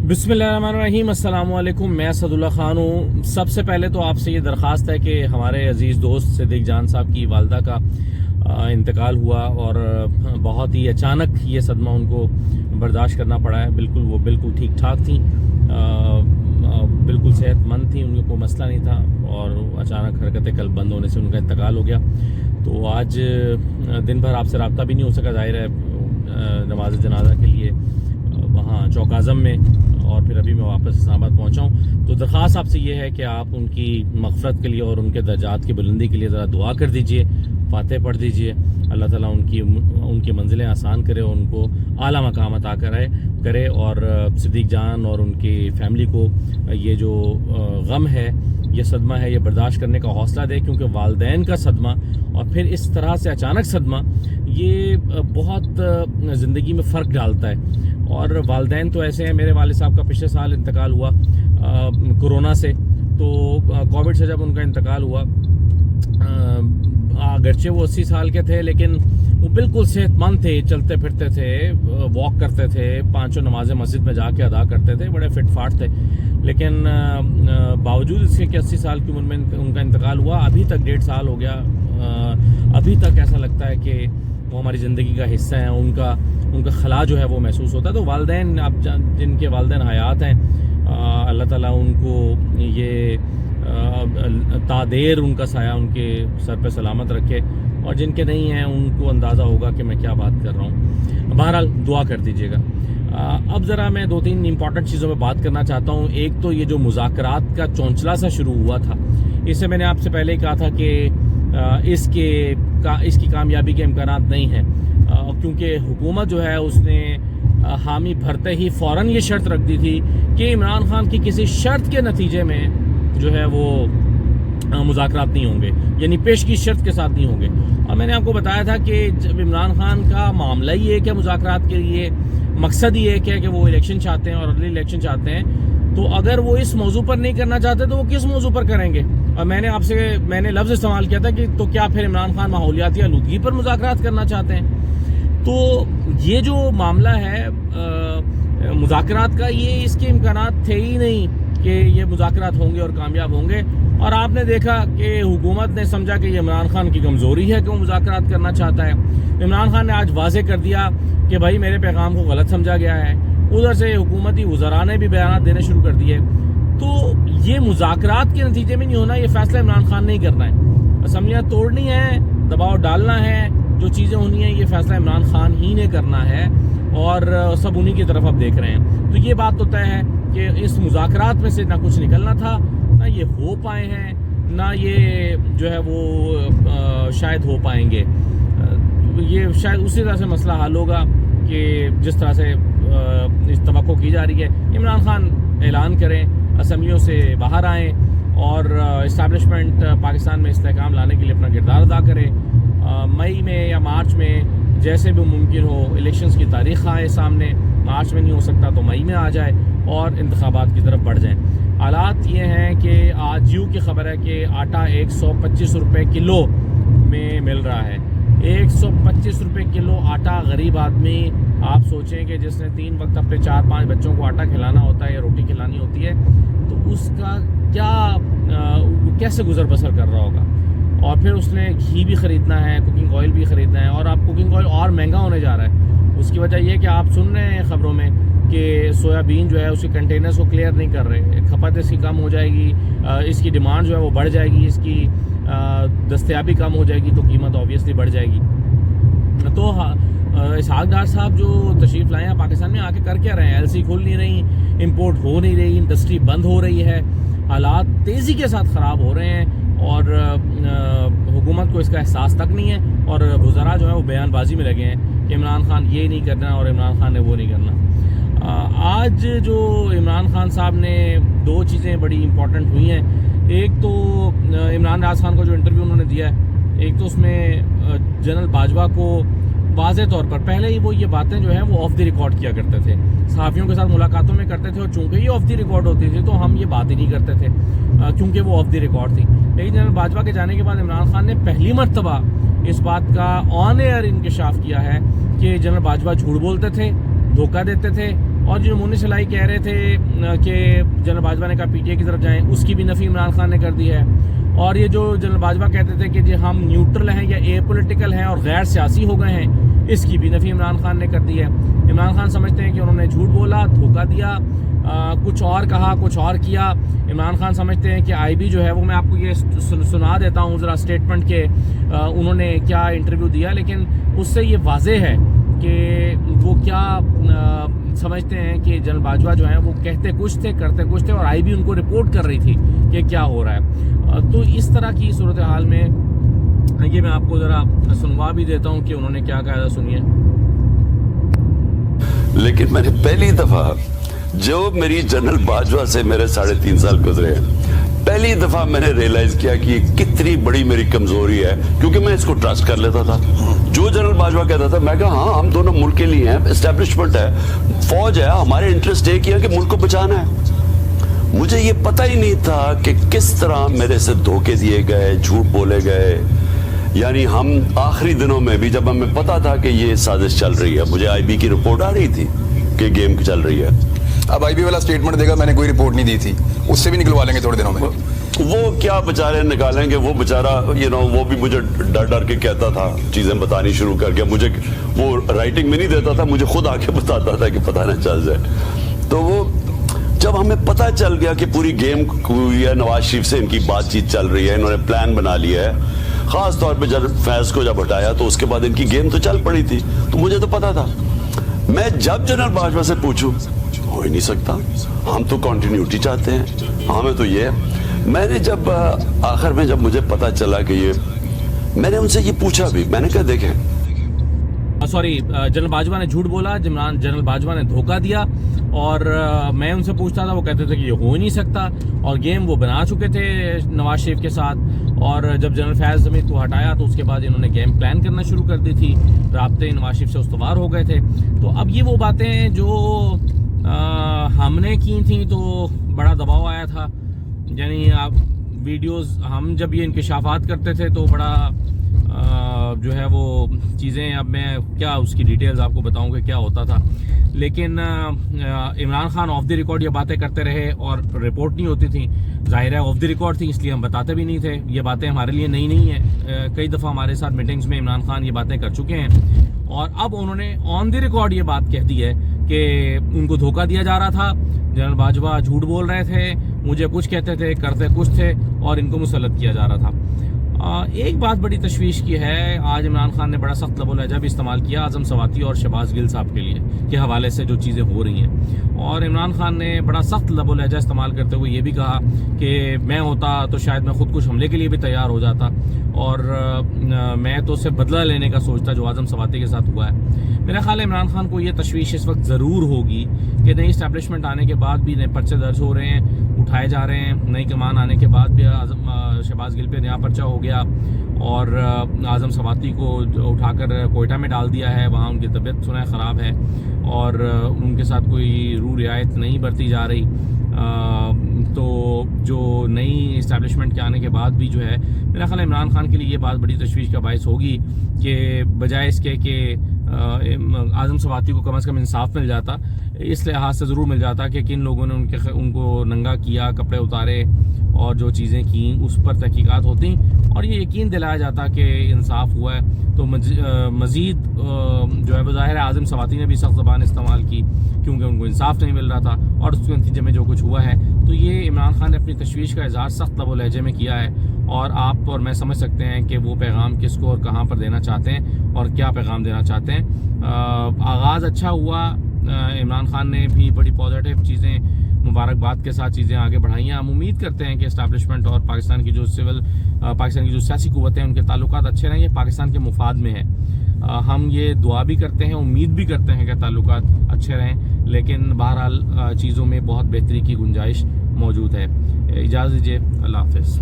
बिस्मिल्लाहिर्रहमानिर्रहीम, अस्सलाम वालेकुम। मैं असदुल्ला ख़ान हूँ। सबसे पहले तो आपसे ये दरख्वास्त है कि हमारे अज़ीज़ दोस्त सिद्दीक़ जान साहब की वालदा का इंतकाल हुआ और बहुत ही अचानक ये सदमा उनको बर्दाश्त करना पड़ा है। वो बिल्कुल ठीक ठाक थी, बिल्कुल सेहतमंद थी, उनको कोई मसला नहीं था और अचानक हरकत कल्ब बंद होने से उनका इंतकाल हो गया। तो आज दिन भर आपसे रब्ता भी नहीं हो सका, ज़ाहिर है नमाज जनाजा के लिए वहाँ चौक आज़म में, और फिर अभी मैं वापस इस्लामाबाद पहुँचा हूँ। तो दरख्वास्त आपसे ये है कि आप उनकी मग़फ़रत के लिए और उनके दर्जात की बुलंदी के लिए ज़रा दुआ कर दीजिए, फ़ातिहा पढ़ दीजिए। अल्लाह ताला उनकी मंजिलें आसान करे और उनको आला मकाम अता करे और सिद्दीक़ जान और उनकी फ़ैमिली को ये जो गम है, ये सदमा है, ये बर्दाश्त करने का हौसला दे, क्योंकि वालदैन का सदमा और फिर इस तरह से अचानक सदमा ये बहुत ज़िंदगी में फ़र्क डालता है। और वालदैन तो ऐसे हैं, मेरे वालिद साहब का पिछले साल इंतकाल हुआ कोरोना से। तो कोविड से जब उनका इंतकाल हुआ, अगरचे वो 80 साल के थे, लेकिन वो बिल्कुल सेहतमंद थे, चलते फिरते थे, वॉक करते थे, पांचों नमाज़ें मस्जिद में जाके अदा करते थे, बड़े फिट फाट थे। लेकिन बावजूद इसके कि 80 साल की उम्र में उनका इंतकाल हुआ, अभी तक 1.5 साल हो गया, अभी तक ऐसा लगता है कि वो हमारी ज़िंदगी का हिस्सा है, उनका खला जो है वो महसूस होता है। तो वालदैन, आप जिनके वालदैन हयात हैं, अल्लाह ताला उनको ये तादेर उनका साया उनके सर पे सलामत रखे, और जिनके नहीं हैं उनको अंदाज़ा होगा कि मैं क्या बात कर रहा हूँ। बहरहाल दुआ कर दीजिएगा। अब ज़रा मैं 2-3 इंपॉर्टेंट चीज़ों में बात करना चाहता हूँ। एक तो ये जो मुज़ाकरात का चौंचला सा शुरू हुआ था, इससे मैंने आपसे पहले ही कहा था कि इसकी कामयाबी के इम्कानात नहीं हैं, क्योंकि हुकूमत जो है उसने हामी भरते ही फ़ौरन ये शर्त रख दी थी कि इमरान खान की किसी शर्त के नतीजे में जो है वो मुज़ाकरात नहीं होंगे, यानी पेश की शर्त के साथ नहीं होंगे। और मैंने आपको बताया था कि जब इमरान खान का मामला ही है कि मुज़ाकरात के लिए मकसद ही एक है कि वो इलेक्शन चाहते हैं और अर्ली इलेक्शन चाहते हैं, तो अगर वो इस मौजू पर नहीं करना चाहते तो वो किस मौजू पर करेंगे। और मैंने लफ्ज़ इस्तेमाल किया था कि तो क्या फिर इमरान खान माहौलियाती आलूदगी पर मुज़ाकरात करना चाहते हैं। तो ये जो मामला है मुज़ाकरात का, ये इसके इम्कानात थे ही नहीं कि ये मुज़ाकरात होंगे और कामयाब होंगे। और आपने देखा कि हुकूमत ने समझा कि ये इमरान खान की कमज़ोरी है कि वो मुज़ाकरात करना चाहता है। इमरान खान ने आज वाज़े कर दिया कि भाई मेरे पैगाम को गलत समझा गया है। उधर से हुकूमती वज़रा ने भी बयान देने शुरू कर दिए। तो ये मुज़ाकरात के नतीजे में नहीं होना, ये फ़ैसला इमरान खान ने ही करना है। असम्बलियाँ तोड़नी है, दबाव डालना है, जो चीज़ें होनी हैं ये फ़ैसला इमरान खान ही ने करना है, और सब उन्हीं की तरफ अब देख रहे हैं। तो ये बात तो तय है कि इस मुज़ाकरात में से ना कुछ निकलना था, ना ये हो पाए हैं, ना ये जो है वो शायद हो पाएंगे। ये शायद उसी तरह से मसला हल होगा कि जिस तरह से इस तवक्को की जा रही है। इमरान खान ऐलान करें, असम्बलियों से बाहर आएँ और इस्टेब्लिशमेंट पाकिस्तान में इस्तेहकाम लाने के लिए अपना किरदार अदा करें। मई में या मार्च में जैसे भी मुमकिन हो इलेक्शंस की तारीख़ आए सामने, मार्च में नहीं हो सकता तो मई में आ जाए और इंतखाबात की तरफ बढ़ जाएं। हालात ये हैं कि आज यूँ की खबर है कि आटा 125 रुपये किलो में मिल रहा है। 125 रुपये किलो आटा। गरीब आदमी, आप सोचें कि जिसने 3 वक्त अपने 4-5 बच्चों को आटा खिलाना होता है या रोटी खिलानी होती है, तो उसका कैसे गुजर बसर कर रहा होगा। और फिर उसने घी भी ख़रीदना है, कुकिंग ऑयल भी ख़रीदना है, और अब कुकिंग ऑयल और महंगा होने जा रहा है। उसकी वजह यह कि आप सुन रहे हैं ख़बरों में कि सोयाबीन जो है उसके कंटेनर्स को क्लियर नहीं कर रहे, खपत इसकी कम हो जाएगी, इसकी डिमांड जो है वो बढ़ जाएगी, इसकी दस्तयाबी कम हो जाएगी, तो कीमत ऑब्वियसली बढ़ जाएगी। तो इसहाक डार साहब जो तशरीफ़ लाए हैं पाकिस्तान में, आके कर क्या रहे हैं? एलसी खुल नहीं रही, इंपोर्ट हो नहीं रही, इंडस्ट्री बंद हो रही है, हालात तेज़ी के साथ ख़राब हो रहे हैं, और हुकूमत को इसका एहसास तक नहीं है, और वज़रा जो है वो बयानबाजी में लगे हैं कि इमरान खान ये नहीं करना और इमरान खान ने वो नहीं करना। आज जो इमरान खान साहब ने 2 चीज़ें बड़ी इंपॉर्टेंट हुई हैं। एक तो इमरान राज खान को जो इंटरव्यू उन्होंने दिया है, एक तो उसमें जनरल बाजवा को वाज़े तौर पर, पहले ही वो ये बातें जो हैं वो ऑफ द रिकॉर्ड किया करते थे, सहाफ़ियों के साथ मुलाकातों में करते थे, और चूँकि ये ऑफ द रिकॉर्ड होती थी तो हम ये बात ही नहीं करते थे क्योंकि वो ऑफ द रिकॉर्ड थी। लेकिन जनरल बाजवा के जाने के बाद इमरान खान ने पहली मरतबा इस बात का ऑन एयर इंकशाफ किया है कि जनरल बाजवा झूठ बोलते थे, धोखा देते थे, اور جو مونس سلائی کہہ رہے تھے کہ جنرل باجوہ نے کہا پی ٹی آئی کی طرف جائیں، اس کی بھی نفی عمران خان نے کر دی ہے. اور یہ جو جنرل باجوہ کہتے تھے کہ جی ہم نیوٹرل ہیں یا اے پولیٹیکل ہیں اور غیر سیاسی ہو گئے ہیں، اس کی بھی نفی عمران خان نے کر دی ہے. عمران خان سمجھتے ہیں کہ انہوں نے جھوٹ بولا، دھوکہ دیا، کچھ اور کہا، کچھ اور کیا. عمران خان سمجھتے ہیں کہ آئی بی جو ہے وہ، میں آپ کو یہ سنا دیتا ہوں ذرا اسٹیٹمنٹ کہ انہوں نے کیا انٹرویو دیا، لیکن اس سے یہ واضح ہے کہ وہ کیا سمجھتے ہیں کہ جنرل باجوہ جو ہیں وہ کہتے کچھ تھے کرتے کچھ تھے، اور آئی بی ان کو رپورٹ کر رہی تھی کہ کیا ہو رہا ہے. تو اس طرح کی صورتحال میں یہ میں آپ کو ذرا سنوا بھی دیتا ہوں کہ انہوں نے کیا کہا. سنیے. لیکن میں نے پہلی دفعہ جو میری جنرل باجوہ سے میرے 3.5 سال گزرے ہیں، پہلی دفعہ میں نے ریئلائز کیا کہ یہ کتنی بڑی میری کمزوری ہے، کیونکہ میں اس کو ٹرسٹ کر لیتا تھا. جو جنرل باجوہ کہتا تھا میں کہا ہاں ہم دونوں ملک کے لیے ہیں، اسٹیبلشمنٹ ہے، فوج ہے، ہمارے انٹرسٹ ایک ہی ہے کہ ملک کو بچانا ہے. مجھے یہ پتہ ہی نہیں تھا کہ کس طرح میرے سے دھوکے دیے گئے، جھوٹ بولے گئے. یعنی ہم آخری دنوں میں بھی جب ہمیں پتا تھا کہ یہ سازش چل رہی ہے، مجھے آئی بی کی رپورٹ آ رہی تھی کہ گیم چل رہی ہے. اب آئی بی والا سٹیٹمنٹ دے گا میں نے کوئی رپورٹ نہیں دی تھی، اس سے بھی نکلوا لیں گے تھوڑے دنوں میں. وہ کیا بچارے نکالیں گے، وہ بچارہ وہ بھی مجھے ڈر ڈر کے کہتا تھا چیزیں بتانی شروع کر کے. مجھے وہ رائٹنگ میں نہیں دیتا تھا، مجھے خود آ کے بتاتا تھا کہ پتہ نہ چل جائے. تو وہ جب ہمیں پتہ چل گیا کہ پوری گیم ہوئی ہے، نواز شریف سے ان کی بات چیت چل رہی ہے، انہوں نے پلان بنا لیا ہے، خاص طور پہ جب فیض کو جب ہٹایا تو اس کے بعد ان کی گیم تو چل پڑی تھی. تو مجھے تو پتا تھا. میں جب جنرل باجوہ سے پوچھوں ہو ہی نہیں سکتا، ہم تو کنٹینیوٹی چاہتے ہیں، ہمیں تو یہ ہے. میں نے جب آخر میں جب مجھے پتا چلا کہ یہ، میں نے ان سے یہ پوچھا بھی، میں نے کہا دیکھیں سوری، جنرل باجوہ نے جھوٹ بولا، جنرل باجوہ نے دھوکہ دیا، اور میں ان سے پوچھتا تھا، وہ کہتے تھے کہ یہ ہو ہی نہیں سکتا، اور گیم وہ بنا چکے تھے نواز شریف کے ساتھ. اور جب جنرل فیض حمید کو ہٹایا تو اس کے بعد انہوں نے گیم پلان کرنا شروع کر دی تھی، رابطے نواز شریف سے استوار ہو گئے تھے. تو اب یہ وہ باتیں ہیں جو ہم نے کی تھیں تو بڑا دباؤ آیا تھا. یعنی آپ ویڈیوز ہم جب یہ انکشافات کرتے تھے تو بڑا جو ہے وہ چیزیں، اب میں کیا اس کی ڈیٹیلز آپ کو بتاؤں کہ کیا ہوتا تھا. لیکن Imran Khan of the record یہ باتیں کرتے رہے اور رپورٹ نہیں ہوتی تھیں. ظاہر ہے آف دی ریکارڈ تھی، اس لیے ہم بتاتے بھی نہیں تھے. یہ باتیں ہمارے لیے نئی نہیں ہیں، کئی دفعہ ہمارے ساتھ میٹنگز میں عمران خان یہ باتیں کر چکے ہیں. اور اب انہوں نے آن دی ریکارڈ یہ بات کہہ دی ہے کہ ان کو دھوکہ دیا جا رہا تھا، جنرل باجوہ جھوٹ بول رہے تھے، مجھے کچھ کہتے تھے کرتے کچھ تھے، اور ان کو مسلط کیا جا رہا تھا. ایک بات بڑی تشویش کی ہے، آج عمران خان نے بڑا سخت لب و لہجہ بھی استعمال کیا اعظم سواتی اور شہباز گل صاحب کے لیے کے حوالے سے جو چیزیں ہو رہی ہیں. اور عمران خان نے بڑا سخت لب و لہجہ استعمال کرتے ہوئے یہ بھی کہا کہ میں ہوتا تو شاید میں خود کچھ حملے کے لیے بھی تیار ہو جاتا، اور میں تو اسے بدلہ لینے کا سوچتا جو اعظم سواتی کے ساتھ ہوا ہے. میرا خیال ہے عمران خان کو یہ تشویش اس وقت ضرور ہوگی کہ نئی اسٹیبلشمنٹ آنے کے بعد بھی نئے پرچے درج ہو رہے ہیں، اٹھائے جا رہے ہیں. نئی کمان آنے کے بعد بھی شہباز گل پہ نیا پرچہ ہو گیا، اور اعظم سواتی کو اٹھا کر کوئٹہ میں ڈال دیا ہے. وہاں ان کی طبیعت سنا ہے خراب ہے، اور ان کے ساتھ کوئی رو رعایت نہیں برتی جا رہی. تو جو نئی اسٹیبلشمنٹ کے آنے کے بعد بھی جو ہے، میرا خیال ہے عمران خان کے لیے یہ بات بڑی تشویش کا باعث ہوگی کہ بجائے اس کے کہ اعظم سواتی کو کم از کم انصاف مل جاتا، اس لحاظ سے ضرور مل جاتا کہ کن لوگوں نے ان کو ننگا کیا، کپڑے اتارے اور جو چیزیں کیں اس پر تحقیقات ہوتی، اور یہ یقین دلایا جاتا کہ انصاف ہوا ہے. تو مزید جو ہے بظاہر اعظم سواتی نے بھی سخت زبان استعمال کی کیونکہ ان کو انصاف نہیں مل رہا تھا، اور اس کے نتیجے میں جو کچھ ہوا ہے. تو یہ عمران خان نے اپنی تشویش کا اظہار سخت لب و لہجے میں کیا ہے، اور آپ اور میں سمجھ سکتے ہیں کہ وہ پیغام کس کو اور کہاں پر دینا چاہتے ہیں اور کیا پیغام دینا چاہتے ہیں. آغاز اچھا ہوا، عمران خان نے بھی بڑی پازیٹیو چیزیں، مبارکباد کے ساتھ چیزیں آگے بڑھائی ہیں. ہم امید کرتے ہیں کہ اسٹیبلشمنٹ اور پاکستان کی جو سیاسی قوتیں ہیں ان کے تعلقات اچھے رہیں، یہ پاکستان کے مفاد میں ہے. ہم یہ دعا بھی کرتے ہیں، امید بھی کرتے ہیں کہ تعلقات اچھے رہیں، لیکن بہرحال چیزوں میں بہت بہتری کی گنجائش موجود ہے. اجازت دیجیے، اللہ حافظ.